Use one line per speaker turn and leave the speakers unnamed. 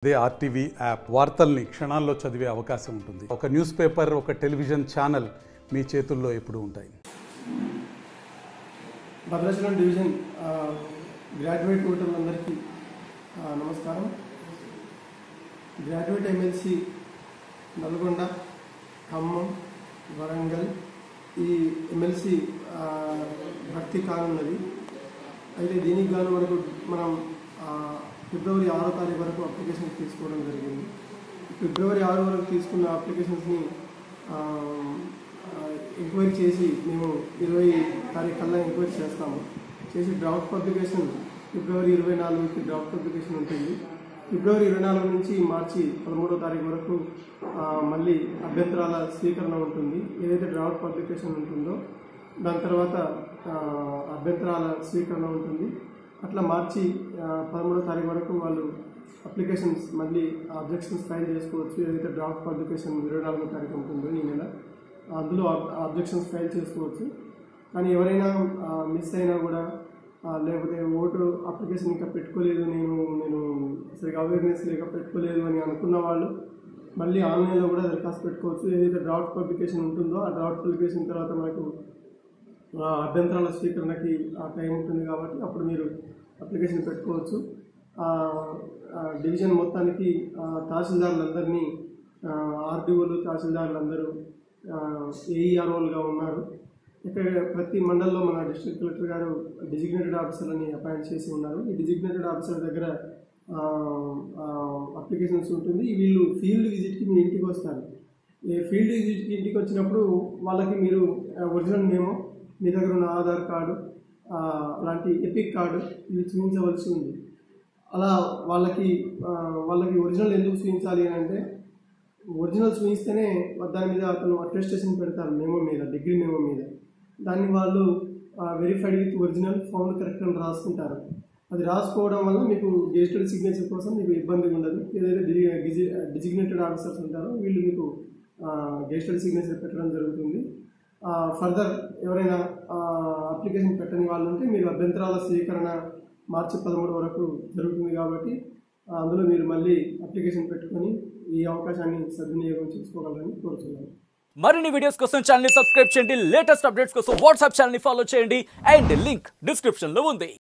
అదే RTV app వార్తల్ని క్షణాల్లో చదివే అవకాశం ఉంటుంది. ఒక న్యూస్ పేపర్, ఒక టెలివిజన్ ఛానల్ మీ చేతుల్లో ఎప్పుడూ ఉంటాయి.
భద్రాచలం డివిజన్ గ్రాడ్యుయేట్ ఓటర్లందరికీ నమస్కారం. గ్రాడ్యుయేట్ ఎమ్మెల్సీ నల్గొండ, ఖమ్మం, వరంగల్ ఈ ఎమ్మెల్సీ భర్తీ కానున్నది. అయితే దీనికి గాను మనం ఫిబ్రవరి 6వ తారీఖు వరకు అప్లికేషన్స్ తీసుకోవడం జరిగింది. ఫిబ్రవరి 6 వరకు తీసుకున్న అప్లికేషన్స్ని ఎంక్వైరీ చేసి మేము 20 తారీఖు కల్లా ఎంక్వైరీ చేస్తాము. చేసి డ్రాఫ్ట్ పబ్లికేషన్ ఫిబ్రవరి 24కి డ్రాఫ్ట్ పబ్లికేషన్ ఉంటుంది. ఫిబ్రవరి 24 నుంచి మార్చి 13వ తారీఖు వరకు మళ్ళీ అభ్యంతరాల స్వీకరణ ఉంటుంది. ఏదైతే డ్రాఫ్ట్ పబ్లికేషన్ ఉంటుందో దాని తర్వాత అభ్యంతరాల స్వీకరణ ఉంటుంది. అట్లా మార్చి 13వ తారీఖు వరకు వాళ్ళు అప్లికేషన్స్ మళ్ళీ అబ్జెక్షన్స్ ఫైల్ చేసుకోవచ్చు. ఏదైతే డ్రాఫ్ట్ పబ్లికేషన్ 24వ తారీఖు ఉంటుందో ఈ నెల అందులో అబ్జెక్షన్స్ ఫైల్ చేసుకోవచ్చు. కానీ ఎవరైనా మిస్ అయినా కూడా లేకపోతే ఓటు అప్లికేషన్ ఇంకా పెట్టుకోలేదు, నేను సరిగా అవేర్నెస్ లేక పెట్టుకోలేదు అని అనుకున్న వాళ్ళు మళ్ళీ ఆన్లైన్లో కూడా దరఖాస్తు పెట్టుకోవచ్చు. ఏదైతే డ్రాఫ్ట్ పబ్లికేషన్ ఉంటుందో ఆ డ్రాఫ్ట్ పబ్లికేషన్ తర్వాత మనకు అభ్యంతరాల స్వీకరణకి టైం ఉంటుంది కాబట్టి అప్పుడు మీరు అప్లికేషన్ పెట్టుకోవచ్చు. డివిజన్ మొత్తానికి తహసీల్దారులందరినీ ఆర్డీఓలు తహసీల్దారులందరూ ఏఈఆర్ఓలుగా ఉన్నారు. ఇక్కడ ప్రతి మండలంలో మన డిస్ట్రిక్ట్ కలెక్టర్ గారు డిజిగ్నేటెడ్ ఆఫీసర్లని అపాయింట్ చేసి ఉన్నారు. ఈ డిజిగ్నేటెడ్ ఆఫీసర్ దగ్గర అప్లికేషన్స్ ఉంటుంది. వీళ్ళు ఫీల్డ్ విజిట్కి మీ ఇంటికి వస్తారు. ఈ ఫీల్డ్ విజిట్కి ఇంటికి వచ్చినప్పుడు వాళ్ళకి మీరు ఒరిజినల్ నేమో, మీ దగ్గర ఉన్న ఆధార్ కార్డు, అలాంటి ఎపిక్ కార్డు ఇవి చూపించవలసి ఉంది. అలా వాళ్ళకి ఒరిజినల్ ఎందుకు చూపించాలి అని అంటే, ఒరిజినల్ చూపిస్తేనే దాని మీద అతను అటెస్టేషన్ పెడతారు మెమో మీద, డిగ్రీ మెమో మీద. దాన్ని వాళ్ళు verified with original found correct అని రాసుకుంటారు. అది రాసుకోవడం వల్ల మీకు గెజిటెడ్ సిగ్నేచర్ కోసం మీకు ఇబ్బంది ఉండదు. ఏదైతే డిజిగ్నేటెడ్ ఆఫీసర్స్ ఉంటారో వీళ్ళు మీకు గెజిటెడ్ సిగ్నేచర్ పెట్టడం జరుగుతుంది. ఫర్దర్ ఎవరైనా అప్లికేషన్ పెట్టని వాళ్ళు ఉంటే మీరు అభ్యంతరాల స్వీకరణ మార్చి 13 వరకు జరుగుతుంది కాబట్టి అందులో మీరు మళ్ళీ అప్లికేషన్ పెట్టుకొని ఈ అవకాశాన్ని సద్వినియోగం చేసుకోగలరని కోరుతున్నాను.
మరిన్ని వీడియోస్ కోసం ఛానల్ ని సబ్స్క్రైబ్ చేయండి. లేటెస్ట్ అప్డేట్స్ కోసం వాట్సాప్ ఛానల్ ని ఫాలో చేయండి. అండ్ లింక్ డిస్క్రిప్షన్ లో ఉంది.